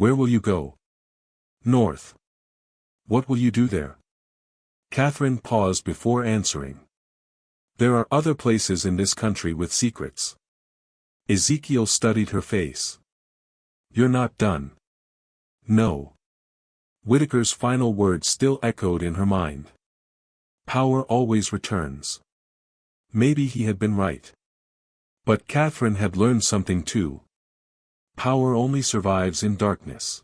Where will you go? North. What will you do there? Catherine paused before answering. There are other places in this country with secrets. Ezekiel studied her face. You're not done. No. Whitaker's final words still echoed in her mind. Power always returns. Maybe he had been right. But Catherine had learned something too. Power only survives in darkness.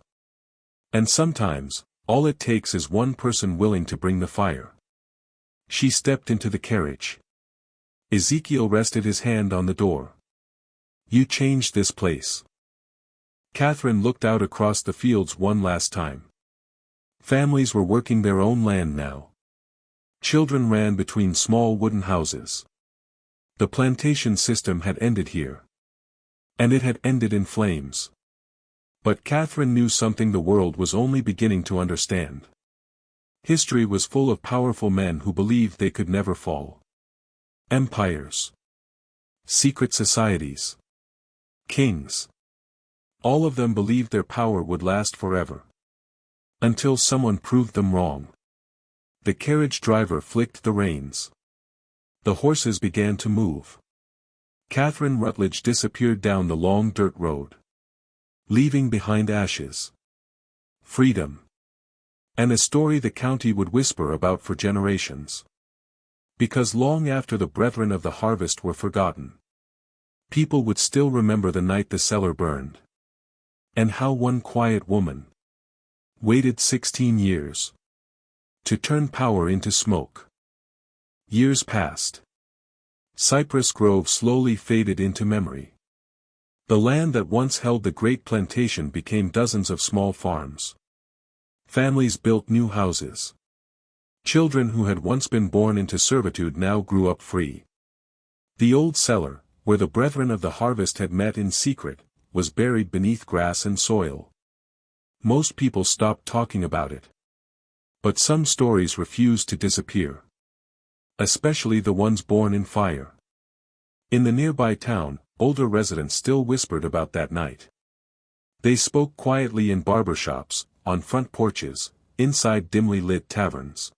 And sometimes, all it takes is one person willing to bring the fire. She stepped into the carriage. Ezekiel rested his hand on the door. You changed this place. Catherine looked out across the fields one last time. Families were working their own land now. Children ran between small wooden houses. The plantation system had ended here. And it had ended in flames. But Catherine knew something the world was only beginning to understand. History was full of powerful men who believed they could never fall. Empires. Secret societies. Kings. All of them believed their power would last forever. Until someone proved them wrong. The carriage driver flicked the reins. The horses began to move. Catherine Rutledge disappeared down the long dirt road. Leaving behind ashes. Freedom. And a story the county would whisper about for generations. Because long after the brethren of the harvest were forgotten, people would still remember the night the cellar burned. And how one quiet woman waited 16 years to turn power into smoke. Years passed. Cypress Grove slowly faded into memory. The land that once held the great plantation became dozens of small farms. Families built new houses. Children who had once been born into servitude now grew up free. The old cellar, where the brethren of the harvest had met in secret, was buried beneath grass and soil. Most people stopped talking about it. But some stories refused to disappear. Especially the ones born in fire. In the nearby town, older residents still whispered about that night. They spoke quietly in barbershops, on front porches, inside dimly lit taverns.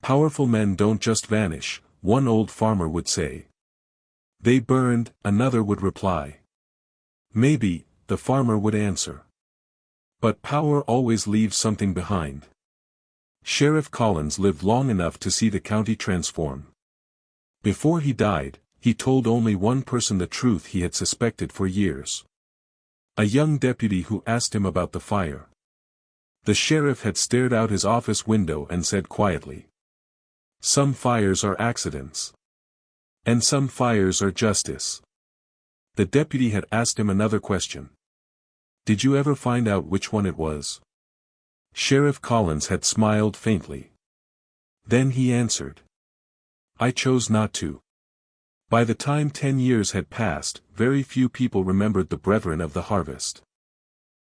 Powerful men don't just vanish, one old farmer would say. They burned, another would reply. Maybe, the farmer would answer. But power always leaves something behind. Sheriff Collins lived long enough to see the county transform. Before he died, he told only one person the truth he had suspected for years. A young deputy who asked him about the fire. The sheriff had stared out his office window and said quietly, "Some fires are accidents. And some fires are justice." The deputy had asked him another question. "Did you ever find out which one it was?" Sheriff Collins had smiled faintly. Then he answered, "I chose not to." By the time 10 years had passed, very few people remembered the brethren of the harvest.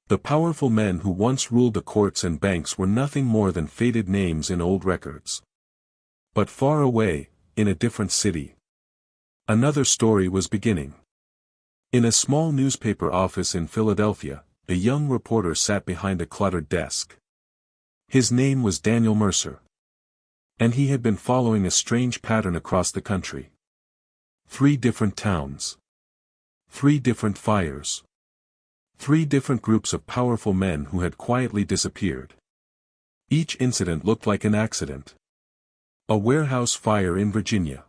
The powerful men who once ruled the courts and banks were nothing more than faded names in old records. But far away, in a different city, another story was beginning. In a small newspaper office in Philadelphia, a young reporter sat behind a cluttered desk. His name was Daniel Mercer. And he had been following a strange pattern across the country. 3 different towns. 3 different fires. 3 different groups of powerful men who had quietly disappeared. Each incident looked like an accident. A warehouse fire in Virginia.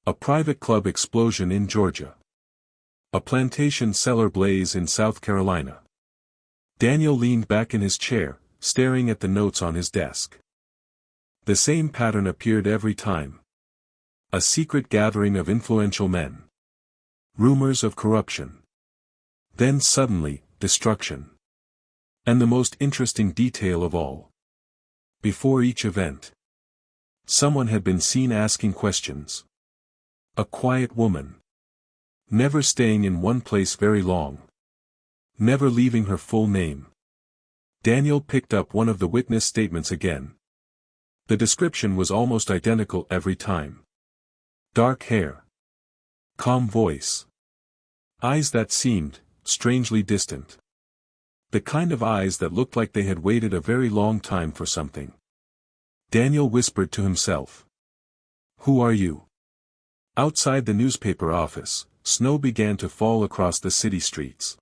A private club explosion in Georgia. A plantation cellar blaze in South Carolina. Daniel leaned back in his chair, staring at the notes on his desk. The same pattern appeared every time. A secret gathering of influential men. Rumors of corruption. Then suddenly, destruction. And the most interesting detail of all. Before each event, someone had been seen asking questions. A quiet woman. Never staying in one place very long. Never leaving her full name. Daniel picked up one of the witness statements again. The description was almost identical every time. Dark hair. Calm voice. Eyes that seemed strangely distant. The kind of eyes that looked like they had waited a very long time for something. Daniel whispered to himself. Who are you? Outside the newspaper office, snow began to fall across the city streets.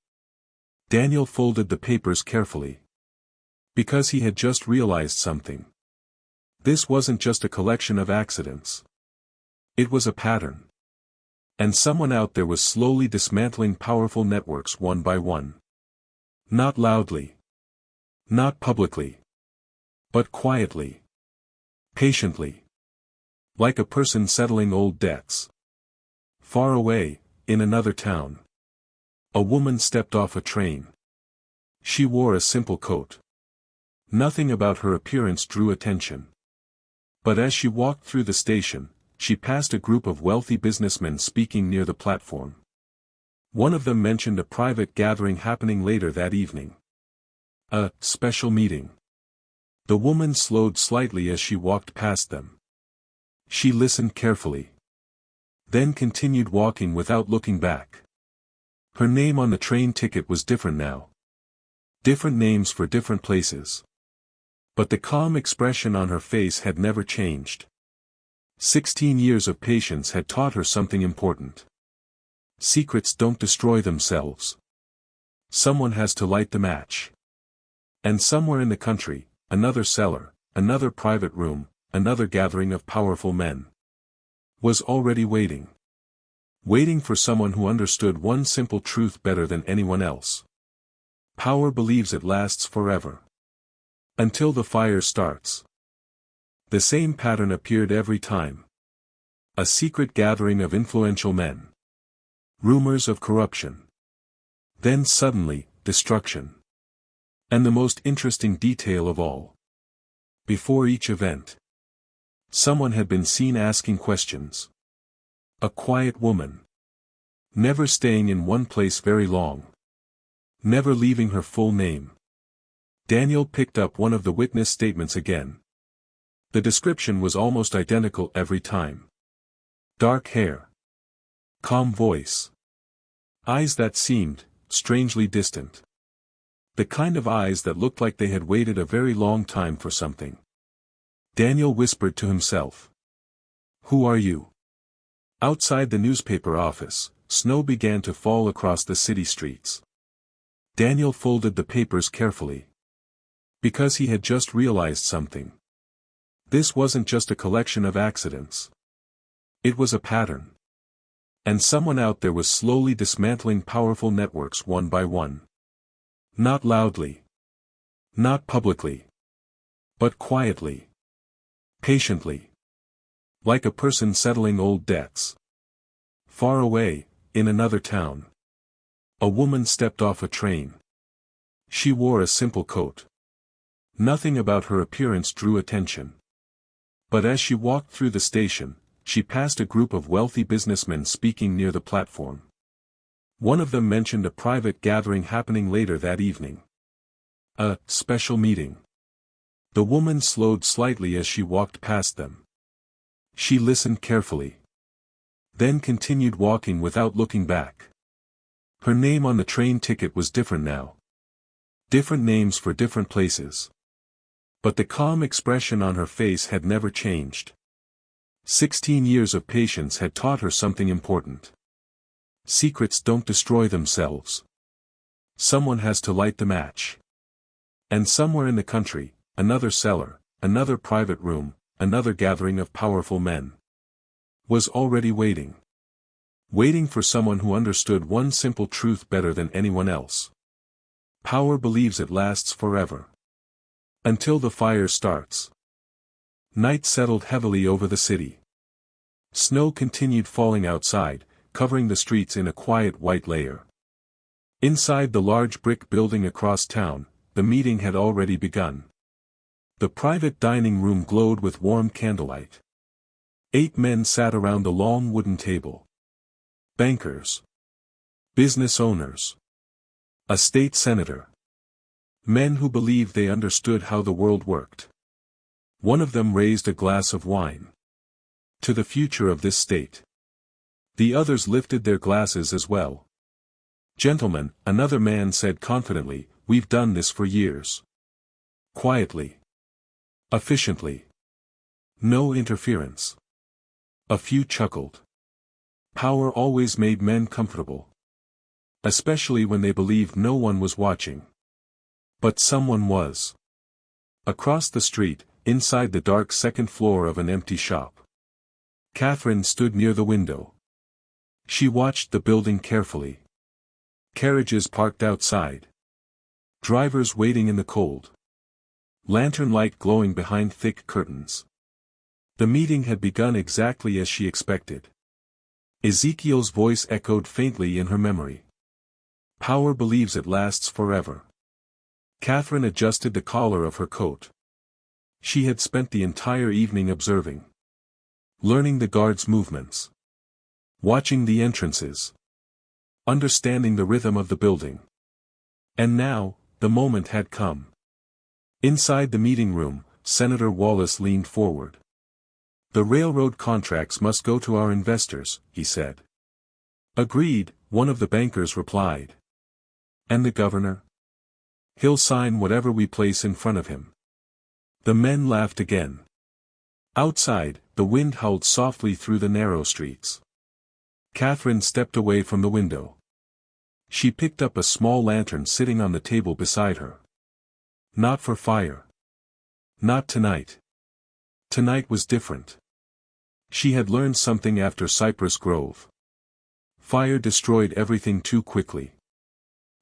Daniel folded the papers carefully. Because he had just realized something. This wasn't just a collection of accidents. It was a pattern. And someone out there was slowly dismantling powerful networks one by one. Not loudly. Not publicly. But quietly. Patiently. Like a person settling old debts. Far away, in another town. A woman stepped off a train. She wore a simple coat. Nothing about her appearance drew attention. But as she walked through the station, she passed a group of wealthy businessmen speaking near the platform. One of them mentioned a private gathering happening later that evening. A special meeting. The woman slowed slightly as she walked past them. She listened carefully. Then continued walking without looking back. Her name on the train ticket was different now. Different names for different places. But the calm expression on her face had never changed. 16 years of patience had taught her something important. Secrets don't destroy themselves. Someone has to light the match. And somewhere in the country, another cellar, another private room, another gathering of powerful men. Was already waiting. Waiting for someone who understood one simple truth better than anyone else. Power believes it lasts forever. Until the fire starts. The same pattern appeared every time. A secret gathering of influential men. Rumors of corruption. Then suddenly, destruction. And the most interesting detail of all. Before each event. Someone had been seen asking questions. A quiet woman. Never staying in one place very long. Never leaving her full name. Daniel picked up one of the witness statements again. The description was almost identical every time. Dark hair. Calm voice. Eyes that seemed, strangely distant. The kind of eyes that looked like they had waited a very long time for something. Daniel whispered to himself. Who are you? Outside the newspaper office, snow began to fall across the city streets. Daniel folded the papers carefully. Because he had just realized something. This wasn't just a collection of accidents. It was a pattern. And someone out there was slowly dismantling powerful networks one by one. Not loudly. Not publicly. But quietly. Patiently. Like a person settling old debts. Far away, in another town. A woman stepped off a train. She wore a simple coat. Nothing about her appearance drew attention. But as she walked through the station, she passed a group of wealthy businessmen speaking near the platform. One of them mentioned a private gathering happening later that evening. A special meeting. The woman slowed slightly as she walked past them. She listened carefully. Then continued walking without looking back. Her name on the train ticket was different now. Different names for different places. But the calm expression on her face had never changed. 16 years of patience had taught her something important. Secrets don't destroy themselves. Someone has to light the match. And somewhere in the country, another cellar, another private room, another gathering of powerful men. Was already waiting. Waiting for someone who understood one simple truth better than anyone else. Power believes it lasts forever. Until the fire starts. Night settled heavily over the city. Snow continued falling outside, covering the streets in a quiet white layer. Inside the large brick building across town, the meeting had already begun. The private dining room glowed with warm candlelight. 8 men sat around the long wooden table. Bankers. Business owners. A state senator. Men who believed they understood how the world worked. One of them raised a glass of wine. To the future of this state. The others lifted their glasses as well. Gentlemen, another man said confidently, we've done this for years. Quietly. Efficiently. No interference. A few chuckled. Power always made men comfortable. Especially when they believed no one was watching. But someone was. Across the street, inside the dark second floor of an empty shop. Catherine stood near the window. She watched the building carefully. Carriages parked outside. Drivers waiting in the cold. Lantern light glowing behind thick curtains. The meeting had begun exactly as she expected. Ezekiel's voice echoed faintly in her memory. Power believes it lasts forever. Catherine adjusted the collar of her coat. She had spent the entire evening observing. Learning the guards' movements. Watching the entrances. Understanding the rhythm of the building. And now, the moment had come. Inside the meeting room, Senator Wallace leaned forward. The railroad contracts must go to our investors, he said. Agreed, one of the bankers replied. And the governor? He'll sign whatever we place in front of him. The men laughed again. Outside, the wind howled softly through the narrow streets. Catherine stepped away from the window. She picked up a small lantern sitting on the table beside her. Not for fire. Not tonight. Tonight was different. She had learned something after Cypress Grove. Fire destroyed everything too quickly.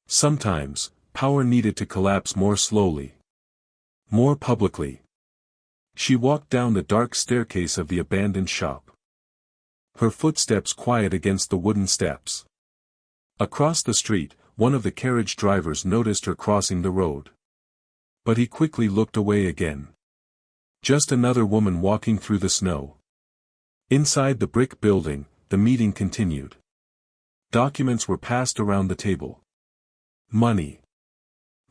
Sometimes, power needed to collapse more slowly. More publicly. She walked down the dark staircase of the abandoned shop. Her footsteps quiet against the wooden steps. Across the street, one of the carriage drivers noticed her crossing the road. But he quickly looked away again. Just another woman walking through the snow. Inside the brick building, the meeting continued. Documents were passed around the table. Money.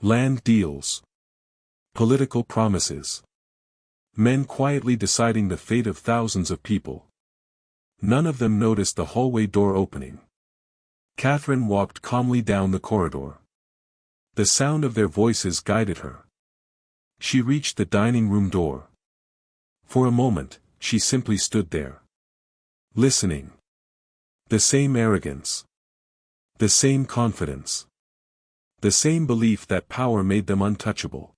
Land deals. Political promises. Men quietly deciding the fate of thousands of people. None of them noticed the hallway door opening. Catherine walked calmly down the corridor. The sound of their voices guided her. She reached the dining room door. For a moment, she simply stood there. Listening. The same arrogance. The same confidence. The same belief that power made them untouchable.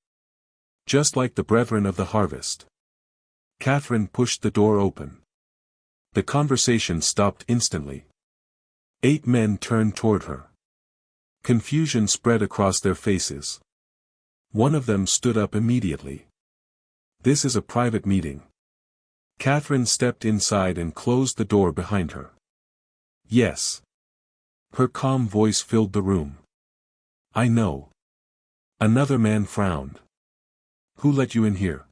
Just like the brethren of the harvest. Catherine pushed the door open. The conversation stopped instantly. 8 men turned toward her. Confusion spread across their faces. One of them stood up immediately. This is a private meeting. Catherine stepped inside and closed the door behind her. Yes. Her calm voice filled the room. I know. Another man frowned. Who let you in here?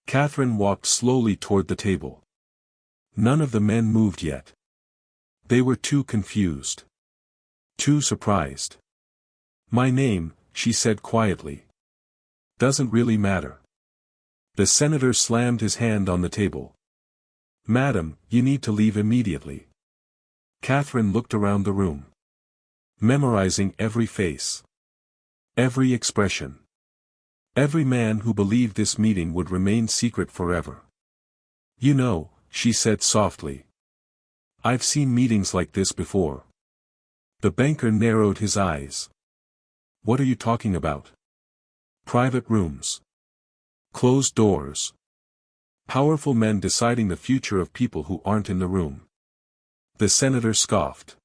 Catherine walked slowly toward the table. None of the men moved yet. They were too confused. Too surprised. My name, she said quietly. Doesn't really matter. The senator slammed his hand on the table. Madam, you need to leave immediately. Catherine looked around the room. Memorizing every face. Every expression. Every man who believed this meeting would remain secret forever. You know, she said softly. I've seen meetings like this before. The banker narrowed his eyes. What are you talking about? Private rooms. Closed doors. Powerful men deciding the future of people who aren't in the room. The senator scoffed.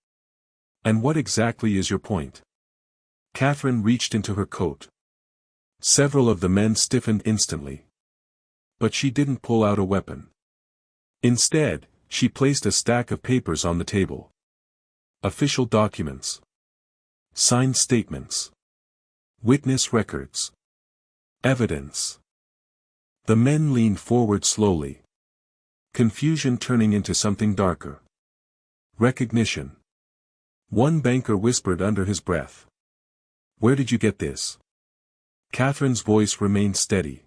And what exactly is your point? Catherine reached into her coat. Several of the men stiffened instantly. But she didn't pull out a weapon. Instead, she placed a stack of papers on the table. Official documents. Signed statements. Witness records. Evidence. The men leaned forward slowly. Confusion turning into something darker. Recognition. One banker whispered under his breath. Where did you get this? Catherine's voice remained steady.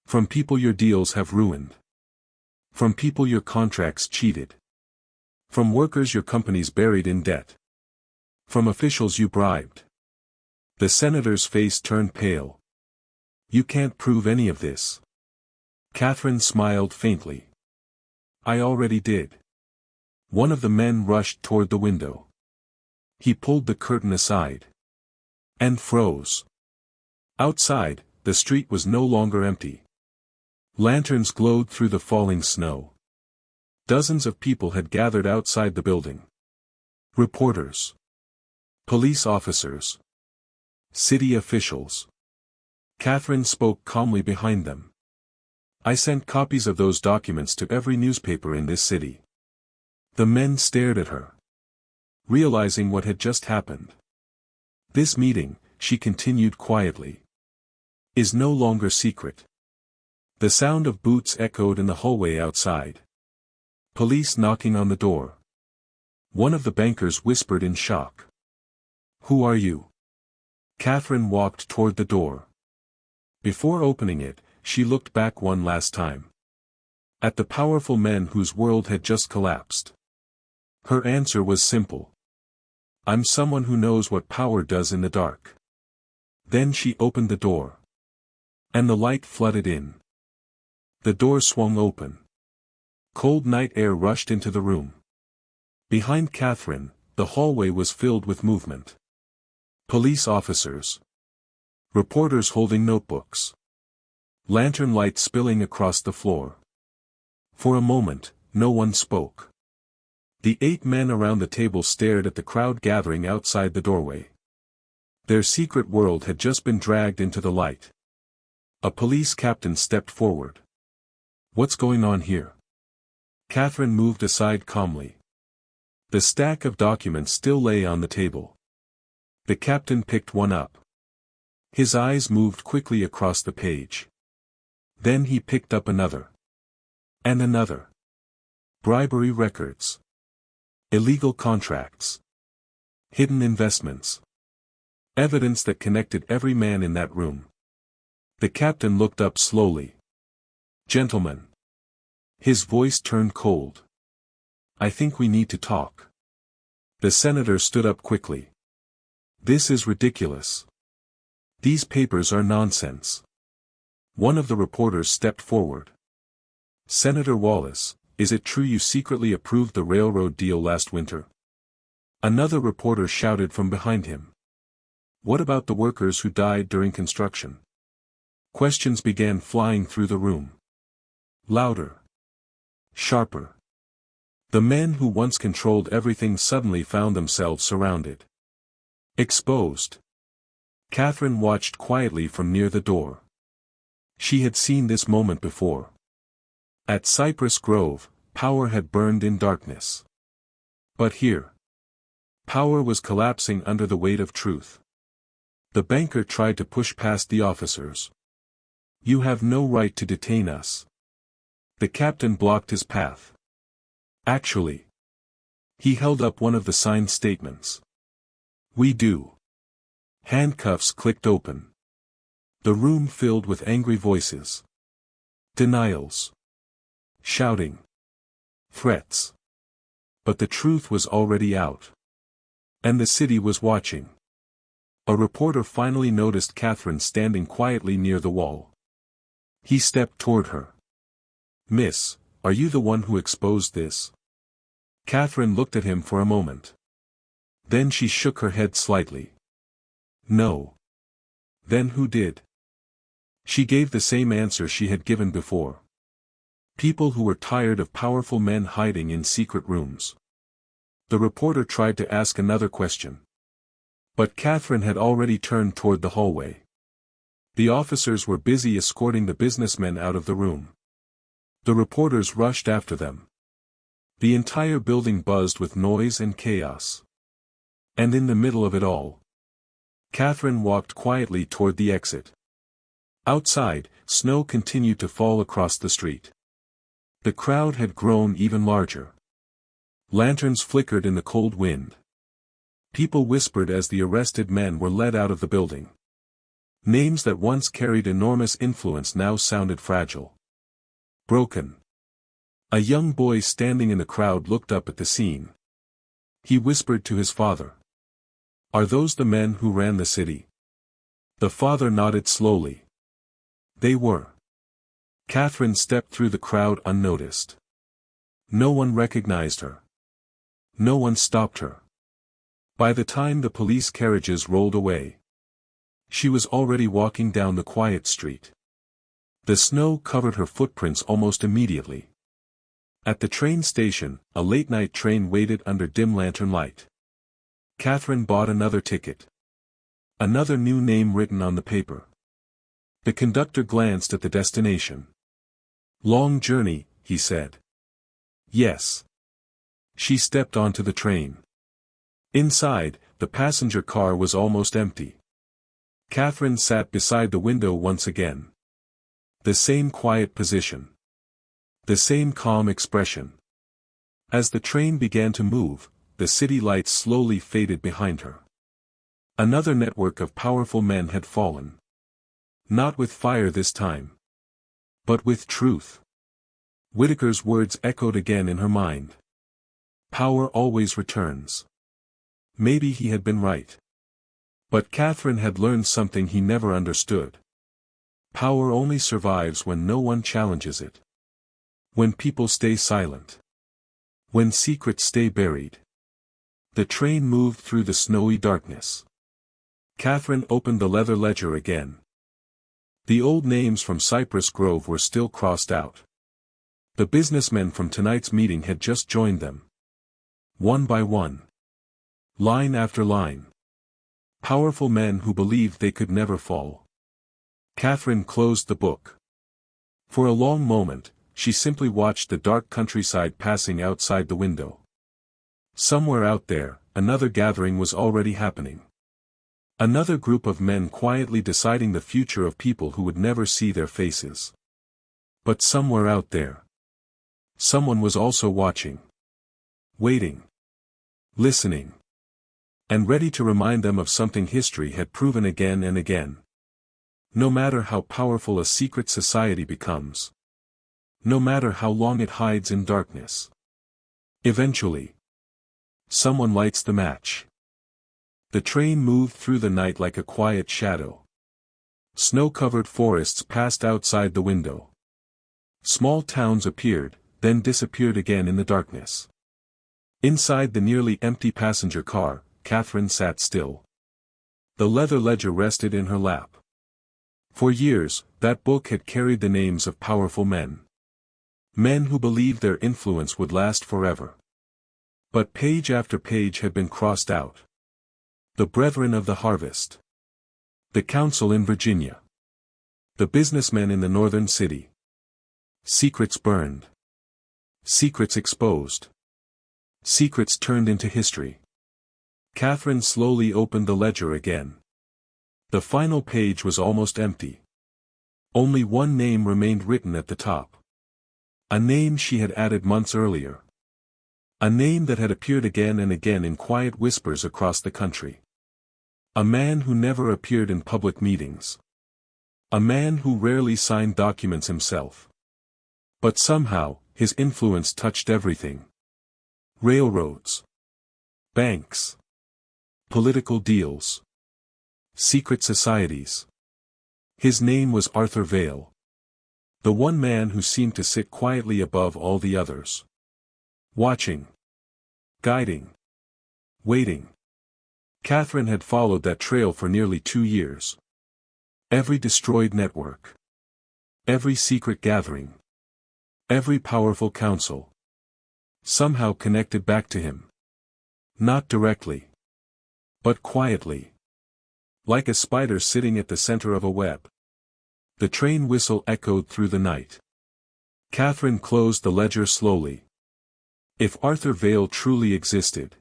From people your deals have ruined. From people your contracts cheated. From workers your companies buried in debt. From officials you bribed. The senator's face turned pale. You can't prove any of this. Catherine smiled faintly. I already did. One of the men rushed toward the window. He pulled the curtain aside. And froze. Outside, the street was no longer empty. Lanterns glowed through the falling snow. Dozens of people had gathered outside the building. Reporters. Police officers. City officials. Catherine spoke calmly behind them. I sent copies of those documents to every newspaper in this city. The men stared at her, realizing what had just happened. This meeting, she continued quietly, is no longer secret. The sound of boots echoed in the hallway outside. Police knocking on the door. One of the bankers whispered in shock. Who are you? Catherine walked toward the door. Before opening it, she looked back one last time. At the powerful men whose world had just collapsed. Her answer was simple. I'm someone who knows what power does in the dark. Then she opened the door. And the light flooded in. The door swung open. Cold night air rushed into the room. Behind Catherine, the hallway was filled with movement. Police officers. Reporters holding notebooks. Lantern light spilling across the floor. For a moment, no one spoke. The 8 men around the table stared at the crowd gathering outside the doorway. Their secret world had just been dragged into the light. A police captain stepped forward. What's going on here? Catherine moved aside calmly. The stack of documents still lay on the table. The captain picked one up. His eyes moved quickly across the page. Then he picked up another. And another. Bribery records. Illegal contracts. Hidden investments. Evidence that connected every man in that room. The captain looked up slowly. Gentlemen. His voice turned cold. I think we need to talk. The senator stood up quickly. This is ridiculous. These papers are nonsense. One of the reporters stepped forward. Senator Wallace, is it true you secretly approved the railroad deal last winter? Another reporter shouted from behind him. What about the workers who died during construction? Questions began flying through the room. Louder. Sharper. The men who once controlled everything suddenly found themselves surrounded. Exposed. Catherine watched quietly from near the door. She had seen this moment before. At Cypress Grove, power had burned in darkness. But here, power was collapsing under the weight of truth. The banker tried to push past the officers. You have no right to detain us. The captain blocked his path. Actually, he held up one of the signed statements. We do. Handcuffs clicked open. The room filled with angry voices. Denials. Shouting. Threats. But the truth was already out. And the city was watching. A reporter finally noticed Catherine standing quietly near the wall. He stepped toward her. Miss, are you the one who exposed this? Catherine looked at him for a moment. Then she shook her head slightly. No. Then who did? She gave the same answer she had given before. People who were tired of powerful men hiding in secret rooms. The reporter tried to ask another question. But Catherine had already turned toward the hallway. The officers were busy escorting the businessmen out of the room. The reporters rushed after them. The entire building buzzed with noise and chaos. And in the middle of it all, Catherine walked quietly toward the exit. Outside, snow continued to fall across the street. The crowd had grown even larger. Lanterns flickered in the cold wind. People whispered as the arrested men were led out of the building. Names that once carried enormous influence now sounded fragile. Broken. A young boy standing in the crowd looked up at the scene. He whispered to his father. Are those the men who ran the city? The father nodded slowly. They were. Catherine stepped through the crowd unnoticed. No one recognized her. No one stopped her. By the time the police carriages rolled away, she was already walking down the quiet street. The snow covered her footprints almost immediately. At the train station, a late-night train waited under dim lantern light. Catherine bought another ticket. Another new name written on the paper. The conductor glanced at the destination. "Long journey," he said. "Yes." She stepped onto the train. Inside, the passenger car was almost empty. Catherine sat beside the window once again. The same quiet position. The same calm expression. As the train began to move, the city lights slowly faded behind her. Another network of powerful men had fallen. Not with fire this time, but with truth. Whitaker's words echoed again in her mind. Power always returns. Maybe he had been right. But Catherine had learned something he never understood. Power only survives when no one challenges it. When people stay silent. When secrets stay buried. The train moved through the snowy darkness. Catherine opened the leather ledger again. The old names from Cypress Grove were still crossed out. The businessmen from tonight's meeting had just joined them. One by one. Line after line. Powerful men who believed they could never fall. Catherine closed the book. For a long moment, she simply watched the dark countryside passing outside the window. Somewhere out there, another gathering was already happening. Another group of men quietly deciding the future of people who would never see their faces. But somewhere out there, someone was also watching. Waiting. Listening. And ready to remind them of something history had proven again and again. No matter how powerful a secret society becomes. No matter how long it hides in darkness. Eventually, someone lights the match. The train moved through the night like a quiet shadow. Snow-covered forests passed outside the window. Small towns appeared, then disappeared again in the darkness. Inside the nearly empty passenger car, Catherine sat still. The leather ledger rested in her lap. For years, that book had carried the names of powerful men. Men who believed their influence would last forever. But page after page had been crossed out. The Brethren of the Harvest. The Council in Virginia. The businessmen in the northern city. Secrets burned. Secrets exposed. Secrets turned into history. Catherine slowly opened the ledger again. The final page was almost empty. Only one name remained written at the top. A name she had added months earlier. A name that had appeared again and again in quiet whispers across the country. A man who never appeared in public meetings. A man who rarely signed documents himself. But somehow, his influence touched everything. Railroads. Banks. Political deals. Secret societies. His name was Arthur Vale. The one man who seemed to sit quietly above all the others. Watching. Guiding. Waiting. Catherine had followed that trail for nearly 2 years. Every destroyed network. Every secret gathering. Every powerful council. Somehow connected back to him. Not directly. But quietly. Like a spider sitting at the center of a web. The train whistle echoed through the night. Catherine closed the ledger slowly. If Arthur Vale truly existed,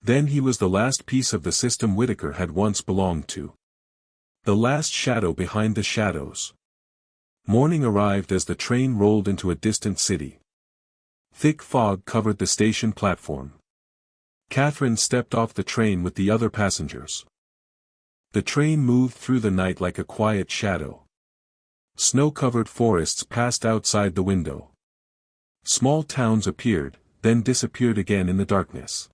then he was the last piece of the system Whitaker had once belonged to. The last shadow behind the shadows. Morning arrived as the train rolled into a distant city. Thick fog covered the station platform. Catherine stepped off the train with the other passengers. The train moved through the night like a quiet shadow. Snow-covered forests passed outside the window. Small towns appeared, then disappeared again in the darkness.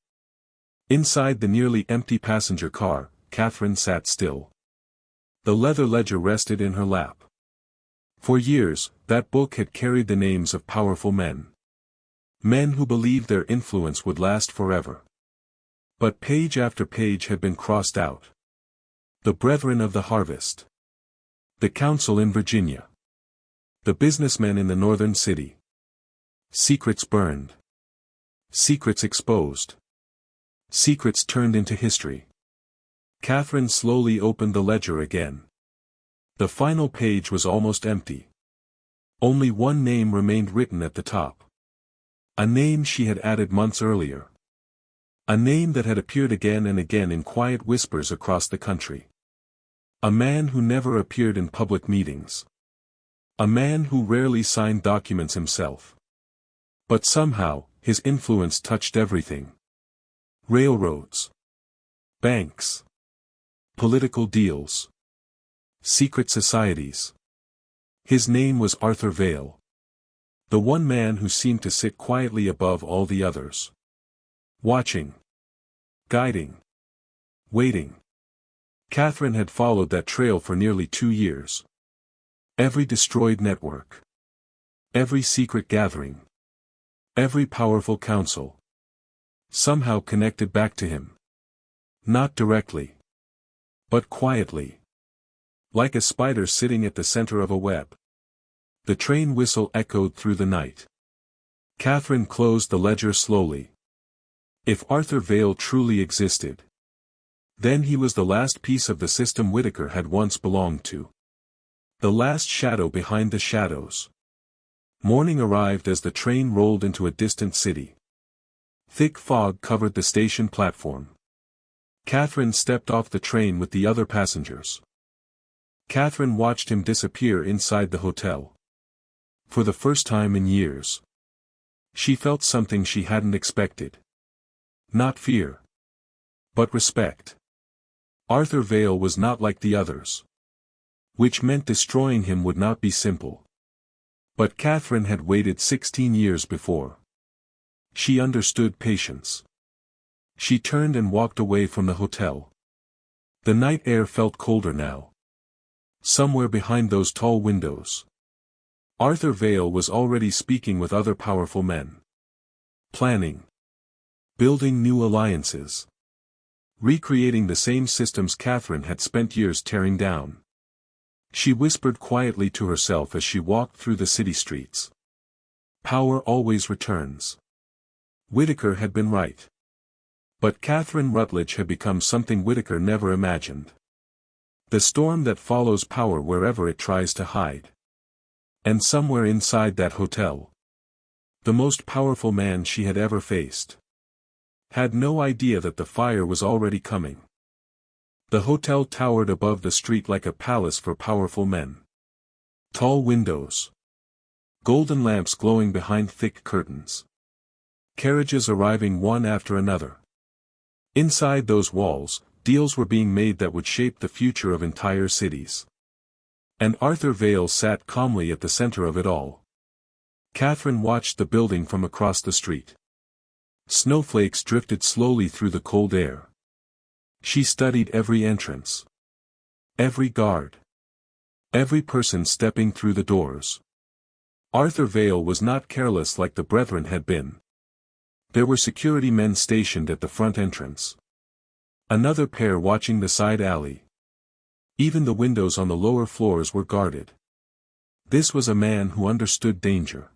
Inside the nearly empty passenger car, Catherine sat still. The leather ledger rested in her lap. For years, that book had carried the names of powerful men. Men who believed their influence would last forever. But page after page had been crossed out. The Brethren of the Harvest. The Council in Virginia. The businessmen in the northern city. Secrets burned. Secrets exposed. Secrets turned into history. Catherine slowly opened the ledger again. The final page was almost empty. Only one name remained written at the top. A name she had added months earlier. A name that had appeared again and again in quiet whispers across the country. A man who never appeared in public meetings. A man who rarely signed documents himself. But somehow, his influence touched everything. Railroads. Banks. Political deals. Secret societies. His name was Arthur Vale. The one man who seemed to sit quietly above all the others. Watching. Guiding. Waiting. Catherine had followed that trail for nearly 2 years. Every destroyed network. Every secret gathering. Every powerful council. Somehow connected back to him. Not directly. But quietly. Like a spider sitting at the center of a web. The train whistle echoed through the night. Catherine closed the ledger slowly. If Arthur Vale truly existed, then he was the last piece of the system Whitaker had once belonged to. The last shadow behind the shadows. Morning arrived as the train rolled into a distant city. Thick fog covered the station platform. Catherine stepped off the train with the other passengers. Catherine watched him disappear inside the hotel. For the first time in years. She felt something she hadn't expected. Not fear. But respect. Arthur Vale was not like the others. Which meant destroying him would not be simple. But Catherine had waited 16 years before. She understood patience. She turned and walked away from the hotel. The night air felt colder now. Somewhere behind those tall windows. Arthur Vale was already speaking with other powerful men. Planning. Building new alliances. Recreating the same systems Catherine had spent years tearing down. She whispered quietly to herself as she walked through the city streets. Power always returns. Whitaker had been right. But Catherine Rutledge had become something Whitaker never imagined. The storm that follows power wherever it tries to hide. And somewhere inside that hotel, the most powerful man she had ever faced had no idea that the fire was already coming. The hotel towered above the street like a palace for powerful men. Tall windows. Golden lamps glowing behind thick curtains. Carriages arriving one after another. Inside those walls, deals were being made that would shape the future of entire cities. And Arthur Vale sat calmly at the center of it all. Catherine watched the building from across the street. Snowflakes drifted slowly through the cold air. She studied every entrance. Every guard. Every person stepping through the doors. Arthur Vale was not careless like the Brethren had been. There were security men stationed at the front entrance. Another pair watching the side alley. Even the windows on the lower floors were guarded. This was a man who understood danger.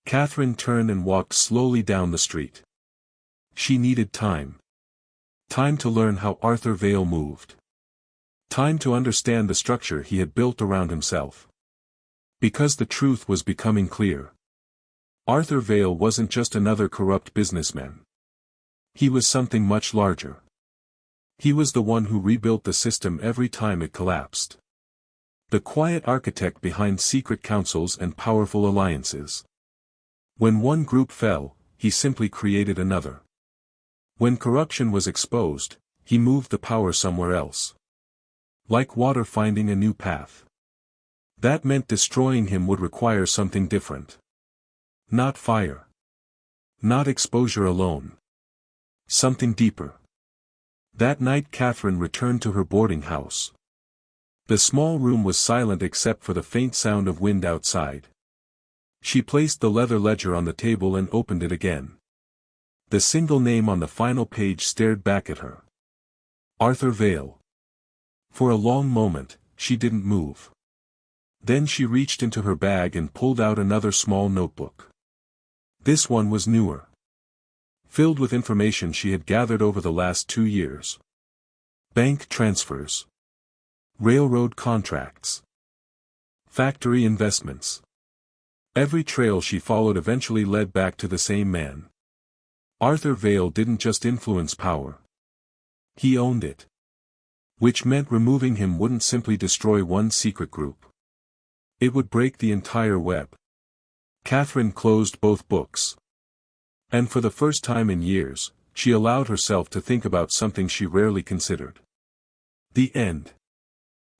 Catherine turned and walked slowly down the street. She needed time. Time to learn how Arthur Vale moved. Time to understand the structure he had built around himself. Because the truth was becoming clear. Arthur Vale wasn't just another corrupt businessman. He was something much larger. He was the one who rebuilt the system every time it collapsed. The quiet architect behind secret councils and powerful alliances. When one group fell, he simply created another. When corruption was exposed, he moved the power somewhere else. Like water finding a new path. That meant destroying him would require something different. Not fire. Not exposure alone. Something deeper. That night Catherine returned to her boarding house. The small room was silent except for the faint sound of wind outside. She placed the leather ledger on the table and opened it again. The single name on the final page stared back at her. Arthur Vale. For a long moment, she didn't move. Then she reached into her bag and pulled out another small notebook. This one was newer. Filled with information she had gathered over the last 2 years. Bank transfers. Railroad contracts. Factory investments. Every trail she followed eventually led back to the same man. Arthur Vale didn't just influence power. He owned it. Which meant removing him wouldn't simply destroy one secret group. It would break the entire web. Catherine closed both books. And for the first time in years, she allowed herself to think about something she rarely considered. The end.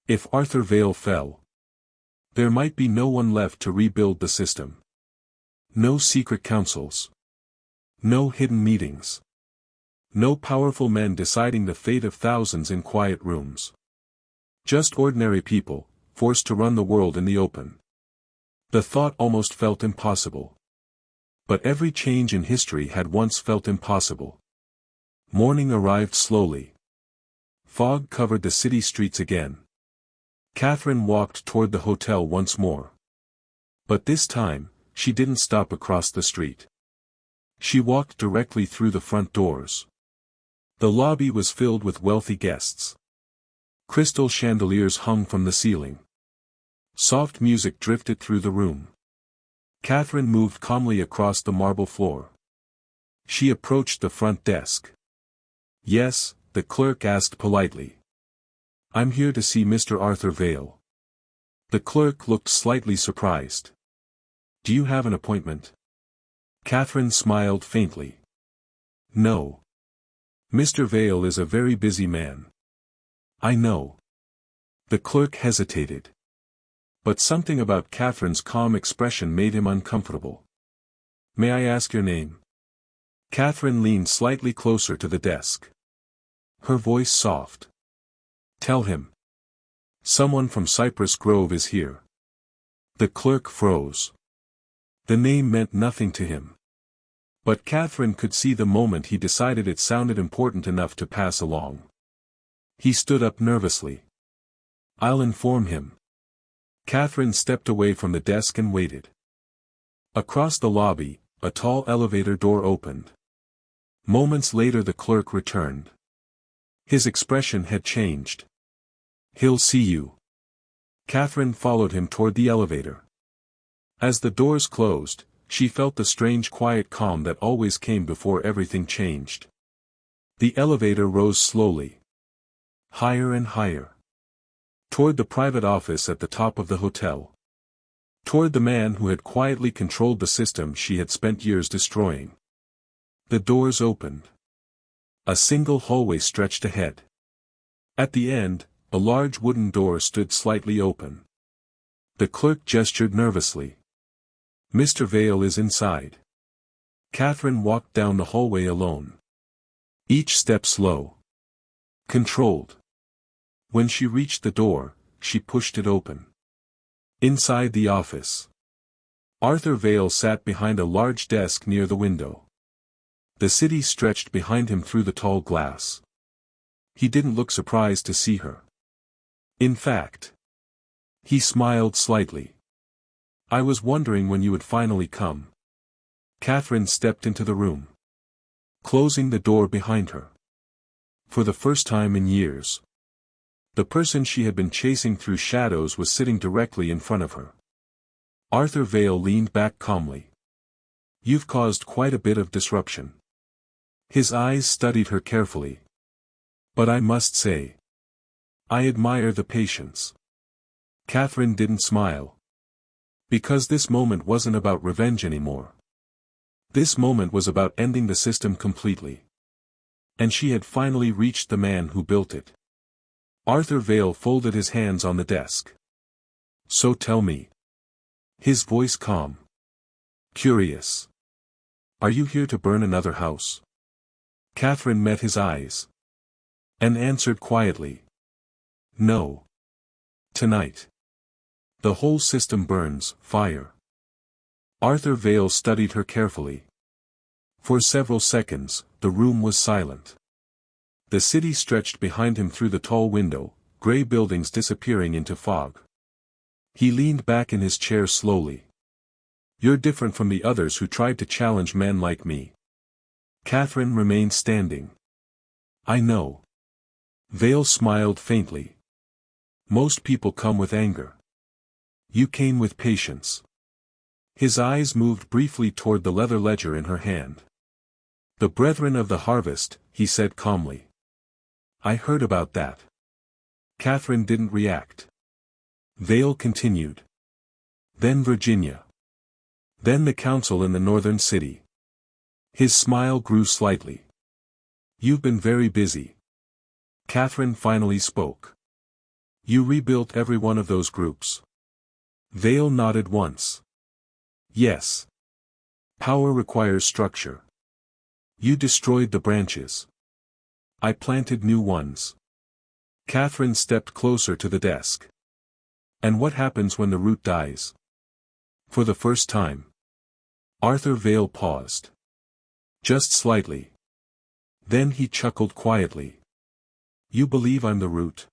If Arthur Vale fell, there might be no one left to rebuild the system. No secret councils. No hidden meetings. No powerful men deciding the fate of thousands in quiet rooms. Just ordinary people, forced to run the world in the open. The thought almost felt impossible. But every change in history had once felt impossible. Morning arrived slowly. Fog covered the city streets again. Catherine walked toward the hotel once more. But this time, she didn't stop across the street. She walked directly through the front doors. The lobby was filled with wealthy guests. Crystal chandeliers hung from the ceiling. Soft music drifted through the room. Catherine moved calmly across the marble floor. She approached the front desk. "Yes," the clerk asked politely. "I'm here to see Mr. Arthur Vale." The clerk looked slightly surprised. "Do you have an appointment?" Catherine smiled faintly. "No. Mr. Vale is a very busy man." "I know." The clerk hesitated. But something about Catherine's calm expression made him uncomfortable. "May I ask your name?" Catherine leaned slightly closer to the desk. Her voice soft. "Tell him. Someone from Cypress Grove is here." The clerk froze. The name meant nothing to him. But Catherine could see the moment he decided it sounded important enough to pass along. He stood up nervously. "I'll inform him." Catherine stepped away from the desk and waited. Across the lobby, a tall elevator door opened. Moments later the clerk returned. His expression had changed. "He'll see you." Catherine followed him toward the elevator. As the doors closed, she felt the strange quiet calm that always came before everything changed. The elevator rose slowly. Higher and higher. Toward the private office at the top of the hotel. Toward the man who had quietly controlled the system she had spent years destroying. The doors opened. A single hallway stretched ahead. At the end, a large wooden door stood slightly open. The clerk gestured nervously. "Mr. Vale is inside." Catherine walked down the hallway alone. Each step slow. Controlled. When she reached the door, she pushed it open. Inside the office. Arthur Vale sat behind a large desk near the window. The city stretched behind him through the tall glass. He didn't look surprised to see her. In fact, he smiled slightly. "I was wondering when you would finally come." Catherine stepped into the room, closing the door behind her. For the first time in years, the person she had been chasing through shadows was sitting directly in front of her. Arthur Vale leaned back calmly. "You've caused quite a bit of disruption." His eyes studied her carefully. "But I must say, I admire the patience." Catherine didn't smile. Because this moment wasn't about revenge anymore. This moment was about ending the system completely. And she had finally reached the man who built it. Arthur Vale folded his hands on the desk. "So tell me." His voice calm. "Curious. Are you here to burn another house?" Catherine met his eyes. And answered quietly. "No. Tonight. The whole system burns, fire. Arthur Vale studied her carefully. For several seconds, the room was silent. The city stretched behind him through the tall window, gray buildings disappearing into fog. He leaned back in his chair slowly. You're different from the others who tried to challenge men like me. Catherine remained standing. I know. Vale smiled faintly. Most people come with anger. You came with patience. His eyes moved briefly toward the leather ledger in her hand. The Brethren of the Harvest, he said calmly. I heard about that. Catherine didn't react. Vale continued. Then Virginia. Then the council in the northern city. His smile grew slightly. You've been very busy. Catherine finally spoke. You rebuilt every one of those groups. Vale nodded once. Yes. Power requires structure. You destroyed the branches. I planted new ones. Catherine stepped closer to the desk. And what happens when the root dies? For the first time. Arthur Vale paused. Just slightly. Then he chuckled quietly. You believe I'm the root?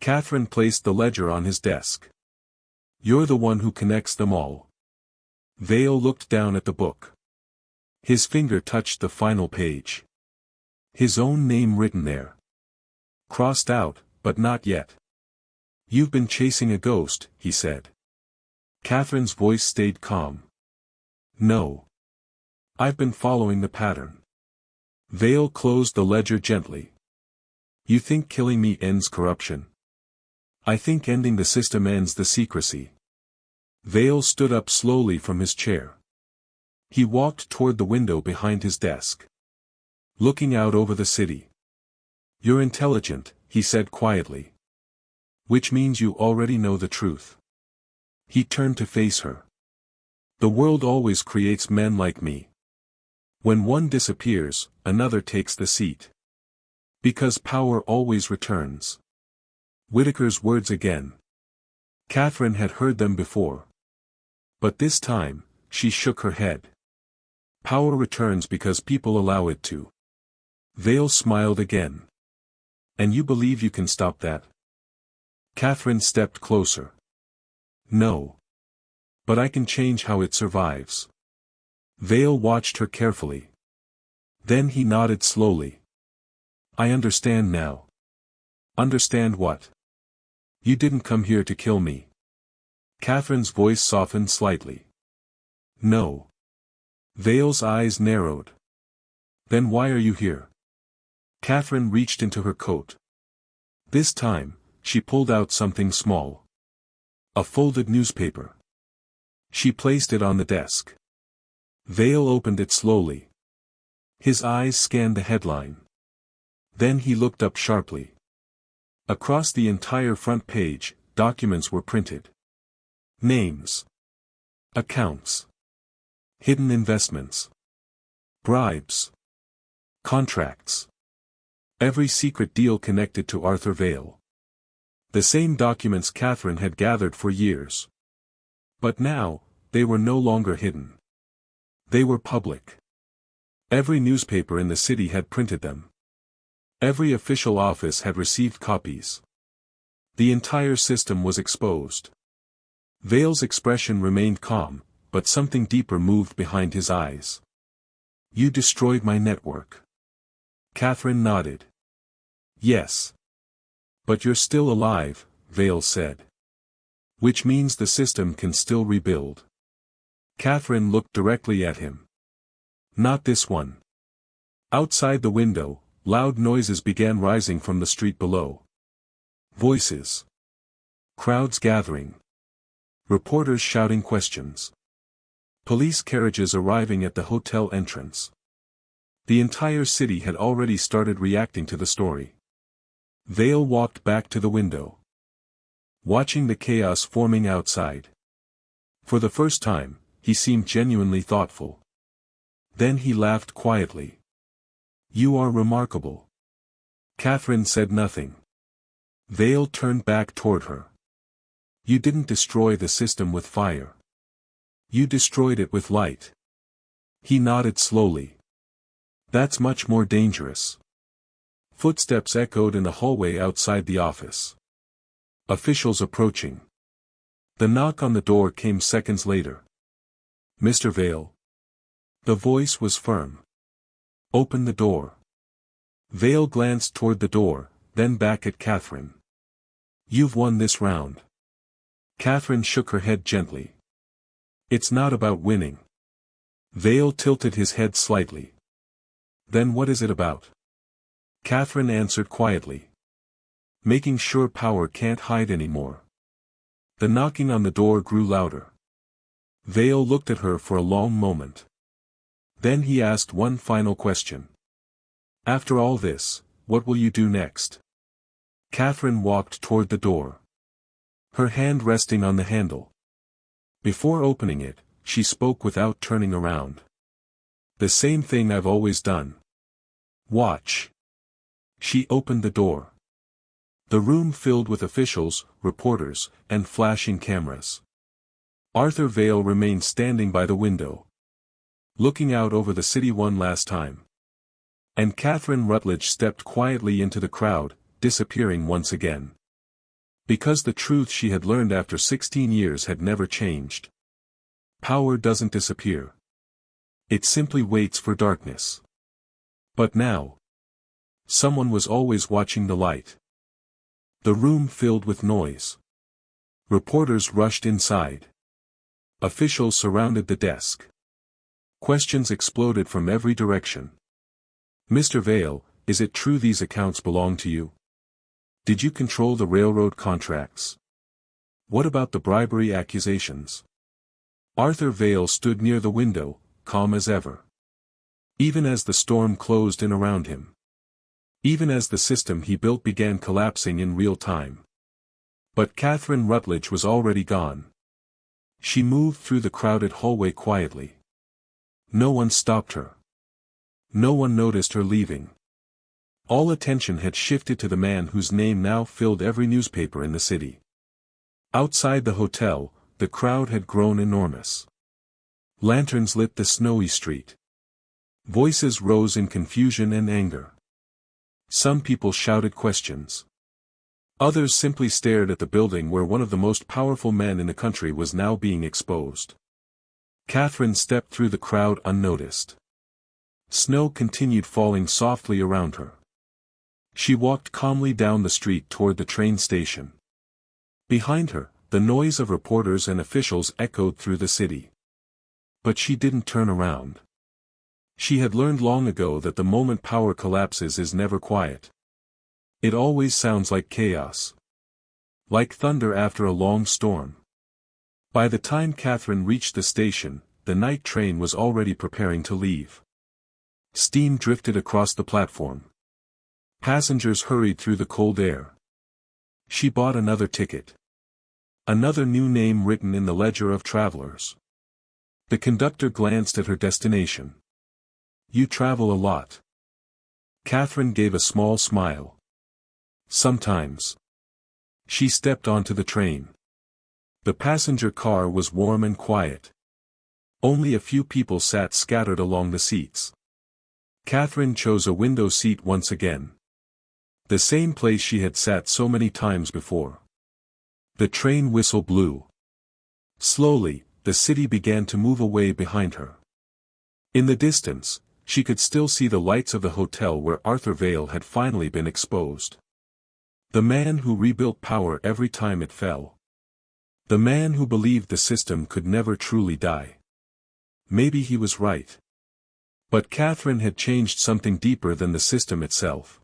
Catherine placed the ledger on his desk. You're the one who connects them all. Vale looked down at the book. His finger touched the final page. His own name written there. Crossed out, but not yet. You've been chasing a ghost, he said. Catherine's voice stayed calm. No. I've been following the pattern. Vale closed the ledger gently. You think killing me ends corruption? I think ending the system ends the secrecy. Vale stood up slowly from his chair. He walked toward the window behind his desk. Looking out over the city. You're intelligent, he said quietly. Which means you already know the truth. He turned to face her. The world always creates men like me. When one disappears, another takes the seat. Because power always returns. Whitaker's words again. Catherine had heard them before. But this time, she shook her head. Power returns because people allow it to. Vale smiled again. And you believe you can stop that? Catherine stepped closer. No. But I can change how it survives. Vale watched her carefully. Then he nodded slowly. I understand now. Understand what? You didn't come here to kill me. Catherine's voice softened slightly. No. Vale's eyes narrowed. Then why are you here? Catherine reached into her coat. This time, she pulled out something small. A folded newspaper. She placed it on the desk. Vale opened it slowly. His eyes scanned the headline. Then he looked up sharply. Across the entire front page, documents were printed. Names. Accounts. Hidden investments. Bribes. Contracts. Every secret deal connected to Arthur Vale. The same documents Catherine had gathered for years. But now, they were no longer hidden. They were public. Every newspaper in the city had printed them. Every official office had received copies. The entire system was exposed. Vale's expression remained calm, but something deeper moved behind his eyes. You destroyed my network. Catherine nodded. Yes. But you're still alive, Vale said. Which means the system can still rebuild. Catherine looked directly at him. Not this one. Outside the window, loud noises began rising from the street below. Voices. Crowds gathering. Reporters shouting questions. Police carriages arriving at the hotel entrance. The entire city had already started reacting to the story. Vale walked back to the window. Watching the chaos forming outside. For the first time, he seemed genuinely thoughtful. Then he laughed quietly. You are remarkable. Catherine said nothing. Vale turned back toward her. You didn't destroy the system with fire. You destroyed it with light. He nodded slowly. That's much more dangerous. Footsteps echoed in the hallway outside the office. Officials approaching. The knock on the door came seconds later. Mr. Vale. The voice was firm. Open the door. Vale glanced toward the door, then back at Catherine. You've won this round. Catherine shook her head gently. It's not about winning. Vale tilted his head slightly. Then what is it about? Catherine answered quietly. Making sure power can't hide anymore. The knocking on the door grew louder. Vale looked at her for a long moment. Then he asked one final question. After all this, what will you do next? Catherine walked toward the door. Her hand resting on the handle. Before opening it, she spoke without turning around. The same thing I've always done. Watch. She opened the door. The room filled with officials, reporters, and flashing cameras. Arthur Vale remained standing by the window, looking out over the city one last time. And Catherine Rutledge stepped quietly into the crowd, disappearing once again. Because the truth she had learned after 16 years had never changed. Power doesn't disappear. It simply waits for darkness. But now, someone was always watching the light. The room filled with noise. Reporters rushed inside. Officials surrounded the desk. Questions exploded from every direction. Mr. Vale, is it true these accounts belong to you? Did you control the railroad contracts? What about the bribery accusations? Arthur Vale stood near the window, calm as ever. Even as the storm closed in around him. Even as the system he built began collapsing in real time. But Catherine Rutledge was already gone. She moved through the crowded hallway quietly. No one stopped her. No one noticed her leaving. All attention had shifted to the man whose name now filled every newspaper in the city. Outside the hotel, the crowd had grown enormous. Lanterns lit the snowy street. Voices rose in confusion and anger. Some people shouted questions. Others simply stared at the building where one of the most powerful men in the country was now being exposed. Catherine stepped through the crowd unnoticed. Snow continued falling softly around her. She walked calmly down the street toward the train station. Behind her, the noise of reporters and officials echoed through the city. But she didn't turn around. She had learned long ago that the moment power collapses is never quiet. It always sounds like chaos. Like thunder after a long storm. By the time Catherine reached the station, the night train was already preparing to leave. Steam drifted across the platform. Passengers hurried through the cold air. She bought another ticket. Another new name written in the ledger of travelers. The conductor glanced at her destination. You travel a lot. Catherine gave a small smile. Sometimes. She stepped onto the train. The passenger car was warm and quiet. Only a few people sat scattered along the seats. Catherine chose a window seat once again. The same place she had sat so many times before. The train whistle blew. Slowly, the city began to move away behind her. In the distance, she could still see the lights of the hotel where Arthur Vale had finally been exposed. The man who rebuilt power every time it fell. The man who believed the system could never truly die. Maybe he was right. But Catherine had changed something deeper than the system itself.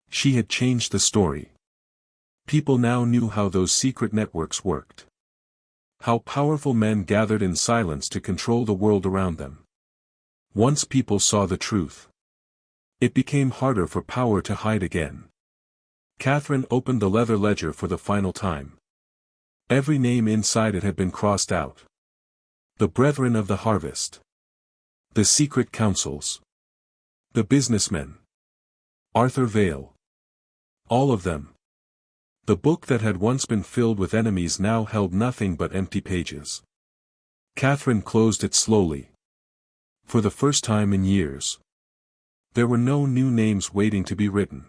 She had changed the story. People now knew how those secret networks worked. How powerful men gathered in silence to control the world around them. Once people saw the truth, it became harder for power to hide again. Catherine opened the leather ledger for the final time. Every name inside it had been crossed out. The Brethren of the Harvest. The secret councils. The businessmen. Arthur Vale. All of them. The book that had once been filled with enemies now held nothing but empty pages. Catherine closed it slowly. For the first time in years. There were no new names waiting to be written.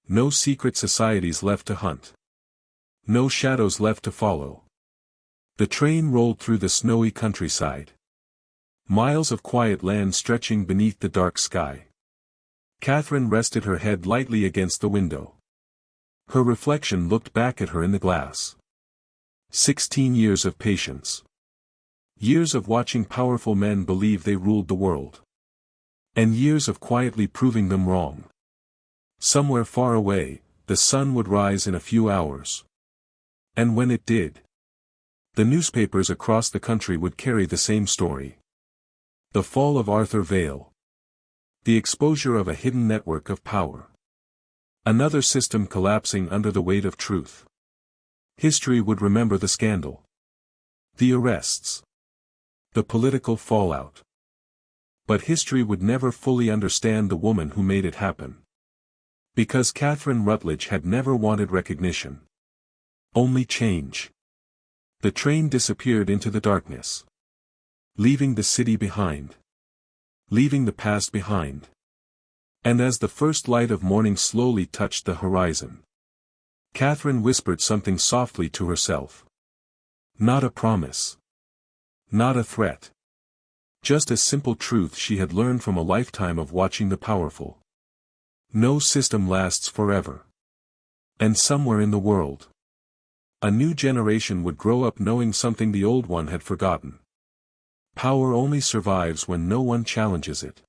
No secret societies left to hunt. No shadows left to follow. The train rolled through the snowy countryside. Miles of quiet land stretching beneath the dark sky. Catherine rested her head lightly against the window. Her reflection looked back at her in the glass. 16 years of patience. Years of watching powerful men believe they ruled the world. And years of quietly proving them wrong. Somewhere far away, the sun would rise in a few hours. And when it did, the newspapers across the country would carry the same story. The fall of Arthur Vale. The exposure of a hidden network of power. Another system collapsing under the weight of truth. History would remember the scandal. The arrests. The political fallout. But history would never fully understand the woman who made it happen. Because Catherine Rutledge had never wanted recognition. Only change. The train disappeared into the darkness. Leaving the city behind. Leaving the past behind. And as the first light of morning slowly touched the horizon, Catherine whispered something softly to herself. Not a promise. Not a threat. Just a simple truth she had learned from a lifetime of watching the powerful. No system lasts forever. And somewhere in the world, a new generation would grow up knowing something the old one had forgotten. Power only survives when no one challenges it.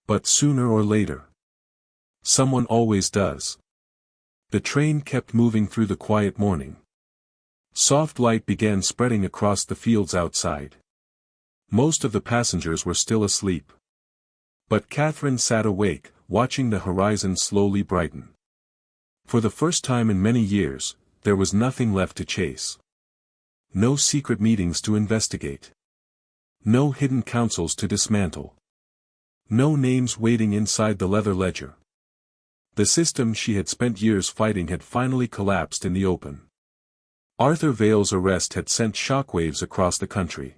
But sooner or later, someone always does. The train kept moving through the quiet morning. Soft light began spreading across the fields outside. Most of the passengers were still asleep. But Catherine sat awake, watching the horizon slowly brighten. For the first time in many years, there was nothing left to chase. No secret meetings to investigate. No hidden councils to dismantle. No names waiting inside the leather ledger. The system she had spent years fighting had finally collapsed in the open. Arthur Vale's arrest had sent shockwaves across the country.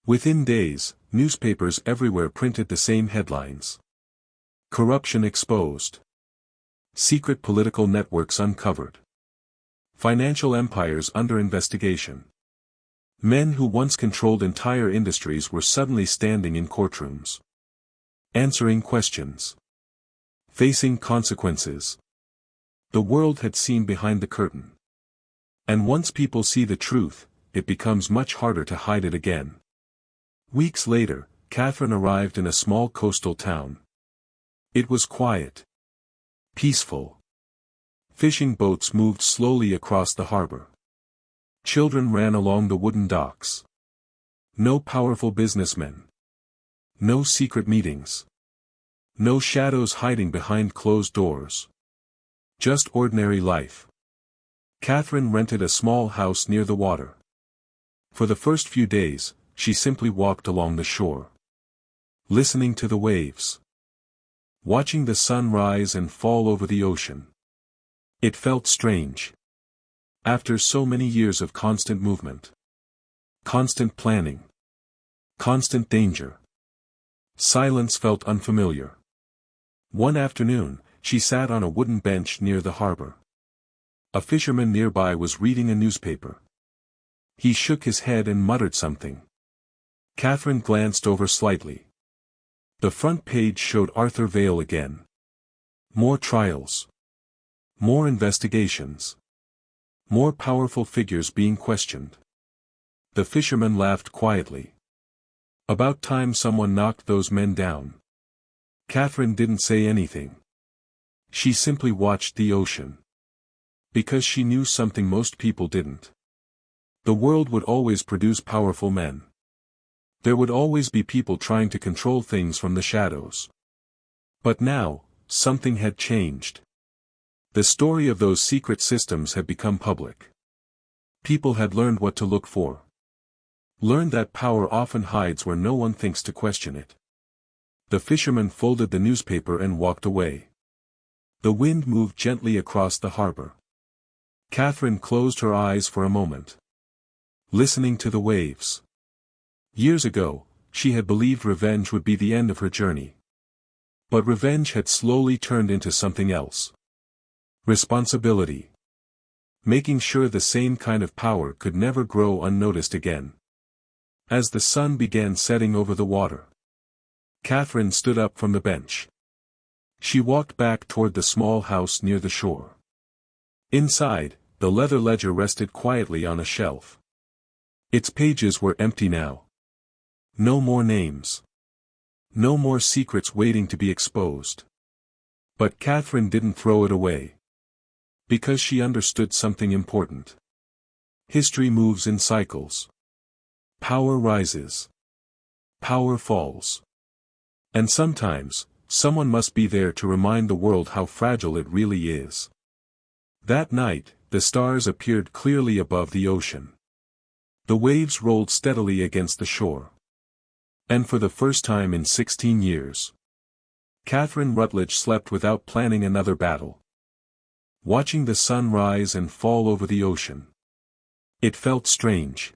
Within days, newspapers everywhere printed the same headlines. Corruption exposed. Secret political networks uncovered. Financial empires under investigation. Men who once controlled entire industries were suddenly standing in courtrooms. Answering questions. Facing consequences. The world had seen behind the curtain. And once people see the truth, it becomes much harder to hide it again. Weeks later, Catherine arrived in a small coastal town. It was quiet. Peaceful. Fishing boats moved slowly across the harbor. Children ran along the wooden docks. No powerful businessmen. No secret meetings. No shadows hiding behind closed doors. Just ordinary life. Catherine rented a small house near the water. For the first few days, she simply walked along the shore. Listening to the waves. Watching the sun rise and fall over the ocean. It felt strange. After so many years of constant movement. Constant planning. Constant danger. Silence felt unfamiliar. One afternoon, she sat on a wooden bench near the harbor. A fisherman nearby was reading a newspaper. He shook his head and muttered something. Catherine glanced over slightly. The front page showed Arthur Vale again. More trials. More investigations. More powerful figures being questioned. The fisherman laughed quietly. About time someone knocked those men down. Catherine didn't say anything. She simply watched the ocean. Because she knew something most people didn't. The world would always produce powerful men. There would always be people trying to control things from the shadows. But now, something had changed. The story of those secret systems had become public. People had learned what to look for. Learned that power often hides where no one thinks to question it. The fisherman folded the newspaper and walked away. The wind moved gently across the harbor. Catherine closed her eyes for a moment, listening to the waves. Years ago, she had believed revenge would be the end of her journey. But revenge had slowly turned into something else. Responsibility. Making sure the same kind of power could never grow unnoticed again. As the sun began setting over the water, Catherine stood up from the bench. She walked back toward the small house near the shore. Inside, the leather ledger rested quietly on a shelf. Its pages were empty now. No more names. No more secrets waiting to be exposed. But Catherine didn't throw it away. Because she understood something important. History moves in cycles. Power rises. Power falls. And sometimes, someone must be there to remind the world how fragile it really is. That night, the stars appeared clearly above the ocean. The waves rolled steadily against the shore. And for the first time in 16 years, Catherine Rutledge slept without planning another battle. Watching the sun rise and fall over the ocean. It felt strange.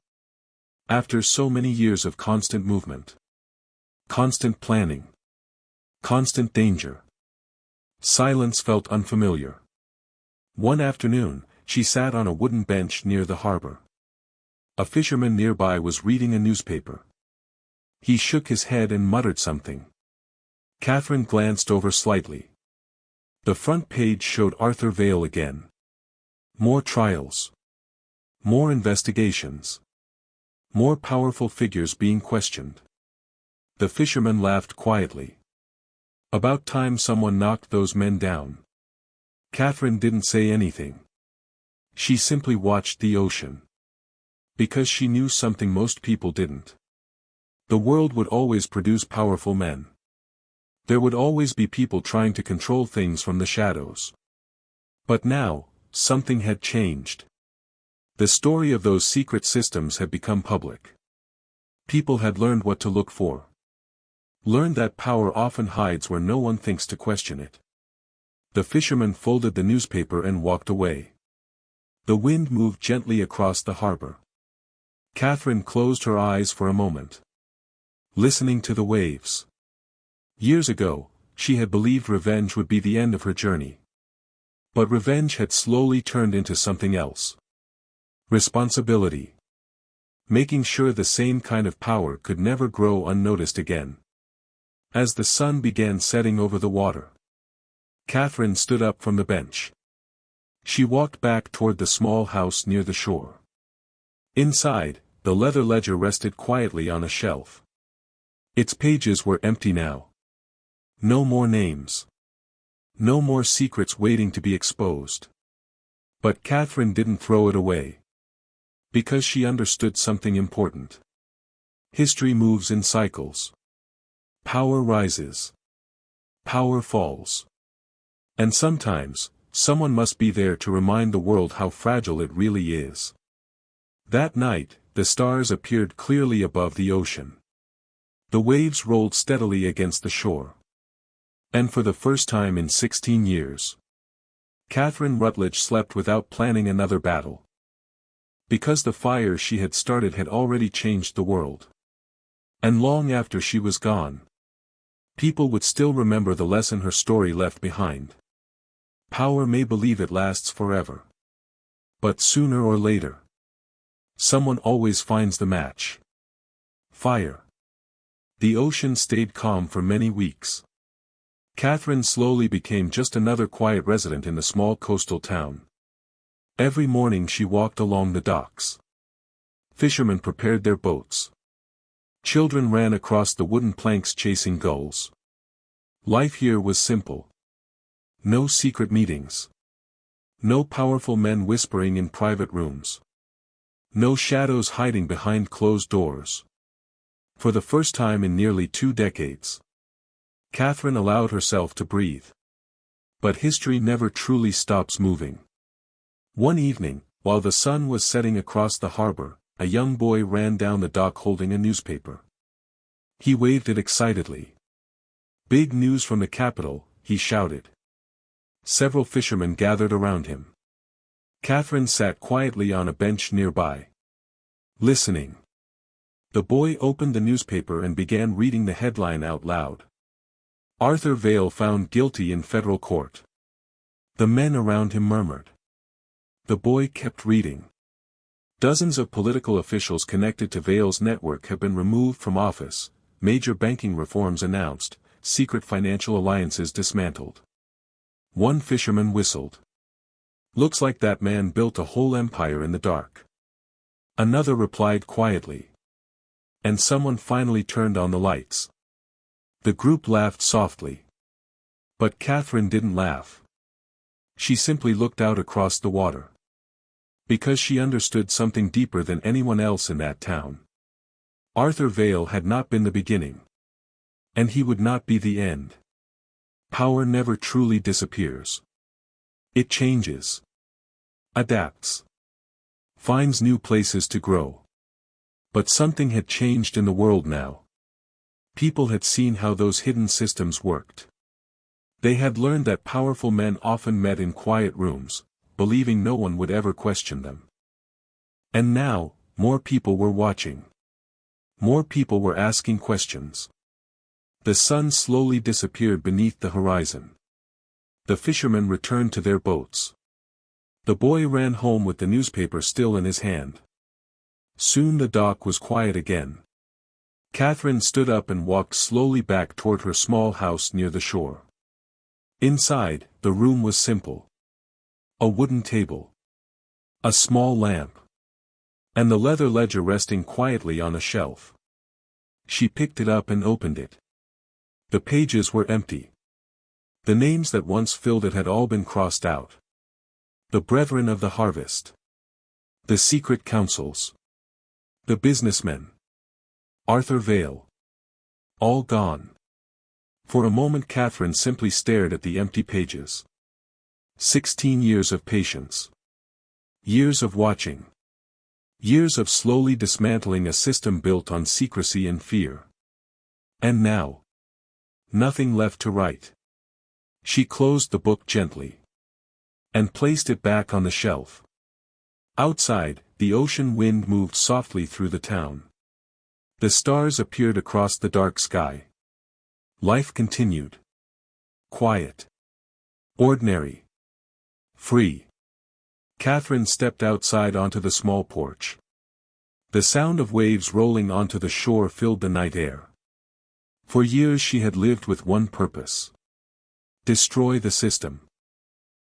After so many years of constant movement. Constant planning. Constant danger. Silence felt unfamiliar. One afternoon, she sat on a wooden bench near the harbor. A fisherman nearby was reading a newspaper. He shook his head and muttered something. Catherine glanced over slightly. The front page showed Arthur Vale again. More trials. More investigations. More powerful figures being questioned. The fisherman laughed quietly. About time someone knocked those men down. Catherine didn't say anything. She simply watched the ocean. Because she knew something most people didn't. The world would always produce powerful men. There would always be people trying to control things from the shadows. But now, something had changed. The story of those secret systems had become public. People had learned what to look for. Learned that power often hides where no one thinks to question it. The fisherman folded the newspaper and walked away. The wind moved gently across the harbor. Catherine closed her eyes for a moment. Listening to the waves. Years ago, she had believed revenge would be the end of her journey. But revenge had slowly turned into something else. Responsibility. Making sure the same kind of power could never grow unnoticed again. As the sun began setting over the water, Catherine stood up from the bench. She walked back toward the small house near the shore. Inside, the leather ledger rested quietly on a shelf. Its pages were empty now. No more names. No more secrets waiting to be exposed. But Catherine didn't throw it away. Because she understood something important. History moves in cycles. Power rises. Power falls. And sometimes, someone must be there to remind the world how fragile it really is. That night, the stars appeared clearly above the ocean. The waves rolled steadily against the shore. And for the first time in 16 years, Catherine Rutledge slept without planning another battle. Because the fire she had started had already changed the world. And long after she was gone, people would still remember the lesson her story left behind. Power may believe it lasts forever. But sooner or later, someone always finds the match. Fire. The ocean stayed calm for many weeks. Catherine slowly became just another quiet resident in the small coastal town. Every morning she walked along the docks. Fishermen prepared their boats. Children ran across the wooden planks chasing gulls. Life here was simple. No secret meetings. No powerful men whispering in private rooms. No shadows hiding behind closed doors. For the first time in nearly 2 decades, Catherine allowed herself to breathe. But history never truly stops moving. One evening, while the sun was setting across the harbor, a young boy ran down the dock holding a newspaper. He waved it excitedly. "Big news from the capital," he shouted. Several fishermen gathered around him. Catherine sat quietly on a bench nearby, listening. The boy opened the newspaper and began reading the headline out loud. Arthur Vale found guilty in federal court. The men around him murmured. The boy kept reading. Dozens of political officials connected to Vale's network have been removed from office, major banking reforms announced, secret financial alliances dismantled. One fisherman whistled. Looks like that man built a whole empire in the dark. Another replied quietly. And someone finally turned on the lights. The group laughed softly. But Catherine didn't laugh. She simply looked out across the water. Because she understood something deeper than anyone else in that town. Arthur Vale had not been the beginning. And he would not be the end. Power never truly disappears. It changes. Adapts. Finds new places to grow. But something had changed in the world now. People had seen how those hidden systems worked. They had learned that powerful men often met in quiet rooms, believing no one would ever question them. And now, more people were watching. More people were asking questions. The sun slowly disappeared beneath the horizon. The fishermen returned to their boats. The boy ran home with the newspaper still in his hand. Soon the dock was quiet again. Catherine stood up and walked slowly back toward her small house near the shore. Inside, the room was simple. A wooden table. A small lamp. And the leather ledger resting quietly on a shelf. She picked it up and opened it. The pages were empty. The names that once filled it had all been crossed out. The brethren of the harvest. The secret councils. The businessmen. Arthur Vale. All gone. For a moment Catherine simply stared at the empty pages. 16 years of patience. Years of watching. Years of slowly dismantling a system built on secrecy and fear. And now. Nothing left to write. She closed the book gently. And placed it back on the shelf. Outside, the ocean wind moved softly through the town. The stars appeared across the dark sky. Life continued. Quiet. Ordinary. Free. Catherine stepped outside onto the small porch. The sound of waves rolling onto the shore filled the night air. For years she had lived with one purpose. Destroy the system.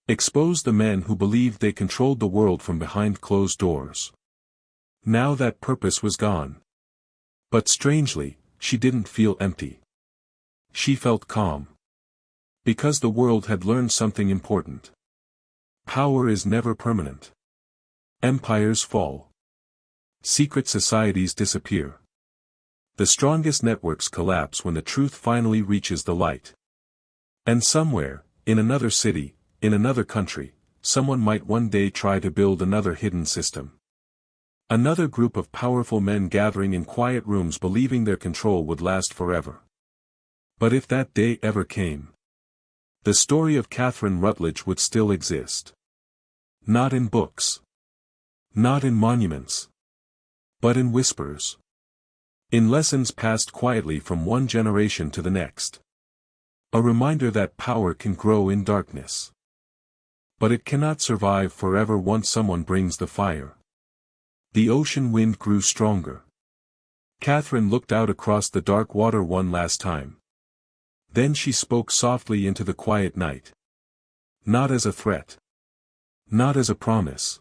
Expose the men who believed they controlled the world from behind closed doors. Now that purpose was gone. But strangely, she didn't feel empty. She felt calm. Because the world had learned something important. Power is never permanent. Empires fall. Secret societies disappear. The strongest networks collapse when the truth finally reaches the light. And somewhere, in another city, in another country, someone might one day try to build another hidden system. Another group of powerful men gathering in quiet rooms believing their control would last forever. But if that day ever came, the story of Catherine Rutledge would still exist. Not in books. Not in monuments. But in whispers. In lessons passed quietly from one generation to the next. A reminder that power can grow in darkness. But it cannot survive forever once someone brings the fire. The ocean wind grew stronger. Catherine looked out across the dark water one last time. Then she spoke softly into the quiet night. Not as a threat. Not as a promise.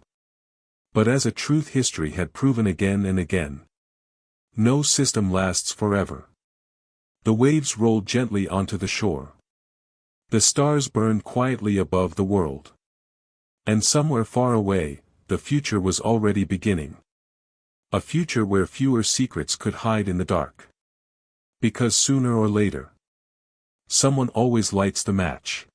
But as a truth history had proven again and again. No system lasts forever. The waves rolled gently onto the shore. The stars burned quietly above the world. And somewhere far away, the future was already beginning. A future where fewer secrets could hide in the dark. Because sooner or later, someone always lights the match.